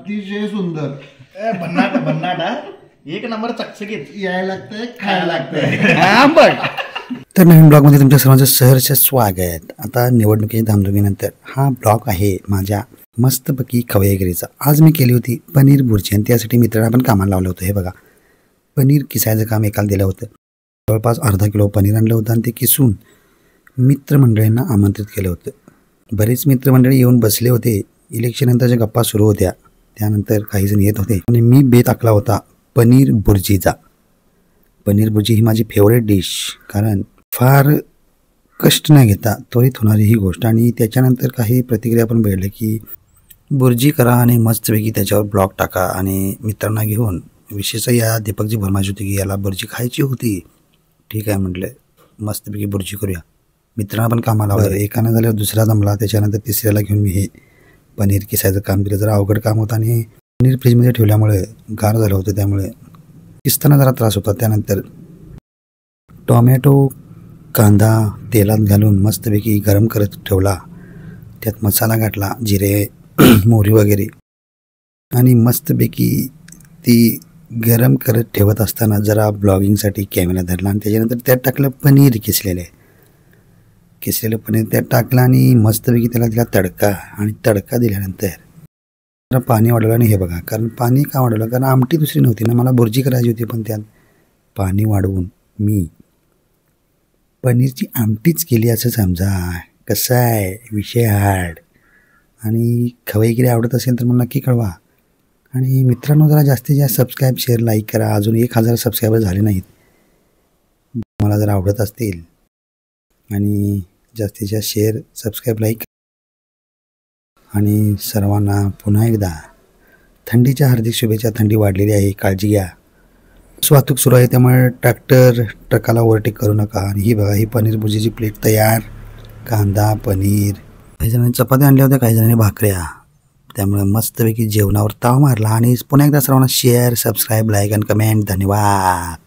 अतिशय सुंदर भन्नाट भन्नाट एक नंबर चकचकीत यायला लागतंय खायला लागतंय बघ. तर नवीन ब्लॉगमध्ये तुमच्या सर्वांचं सहर्ष स्वागत. आता निवडणुकीच्या धामधुमीनंतर हा ब्लॉग आहे माझ्या मस्तपैकी खवय्यागिरीचा. आज मी केली होती पनीर बुर्जी आणि त्यासाठी मित्रांना पण कामाला लावलं होतं. हे बघा, पनीर किसायचं काम एकाला दिलं होतं. जवळपास अर्धा किलो पनीर आणलं होतं आणि ते किसून मित्रमंडळींना आमंत्रित केलं होतं. बरेच मित्रमंडळी येऊन बसले होते. इलेक्शननंतरच्या गप्पा सुरू होत्या. त्यानंतर काही जण येत होते आणि मी बेत आखला होता पनीर बुर्जीचा. पनीर बुर्जी ही माझी फेवरेट डिश, कारण फार कष्ट न घेता त्वरित होणारी ही गोष्ट. आणि त्याच्यानंतर काही प्रतिक्रिया पण भेटल्या की बुर्जी करा आणि मस्तपैकी त्याच्यावर ब्लॉग टाका. आणि मित्रांना घेऊन विशेषतः या दीपकची फरमाईश होती की याला बुर्जी खायची होती. ठीक आहे म्हटलं, मस्तपैकी बुर्जी करूया. मित्रांना पण कामाला लावलं. एकानं झाल्यावर दुसरा जमला, त्याच्यानंतर तिसऱ्याला घेऊन मी हे पनीर किसायचं काम दिलं. जरा अवघड काम होतं आणि पनीर फ्रीजमध्ये ठेवल्यामुळे गार झालं होतं, त्यामुळे किसताना जरा त्रास होता. त्यानंतर टोमॅटो कांदा तेलात घालून मस्तपैकी गरम करत ठेवला. त्यात मसाला घातला, जिरे मोहरी वगैरे, आणि मस्तपैकी ती गरम करत ठेवत असताना जरा ब्लॉगिंगसाठी कॅमेरा धरला आणि त्याच्यानंतर त्यात टाकलं पनीर किसलेलं पनीर त्यात टाकलं आणि मस्तपैकी त्याला दिला तडका. आणि तडका दिल्यानंतर जरा पाणी वाढवलं. आणि हे बघा, कारण पाणी का वाढवलं, कारण आमटी दुसरी नव्हती ना, मला बुर्जी करायची होती. पण त्यात पाणी वाढवून मी पनीरची आमटीच केली असं समजा. कसं आहे विषय हार्ड. आणि खवय्यागिरी आवडत असेल तर मला नक्की कळवा. आणि मित्रांनो, जरा जास्तीत जास्त सबस्क्राईब शेअर लाईक करा. अजून 1000 सबस्क्रायबर झाले नाहीत. मला जर आवडत असतील आणि जास्तीत जास्त शेअर सबस्क्राईब लाईक. आणि सर्वांना पुन्हा एकदा थंडीच्या हार्दिक शुभेच्छा. थंडी वाढलेली आहे, काळजी घ्या. वाहतूक सुरू आहे, त्यामुळे ट्रकाला ओव्हरटेक करू नका. आणि ही बघा, ही पनीर भुर्जीची प्लेट तयार. कांदा, पनीर, काही जणांनी चपात्या आणल्या होत्या, काही जणांनी भाकऱ्या. त्यामुळे मस्तपैकी जेवणावर ताव मारला. आणि पुन्हा एकदा सर्वांना शेअर सबस्क्राईब लाईक आणि कमेंट. धन्यवाद.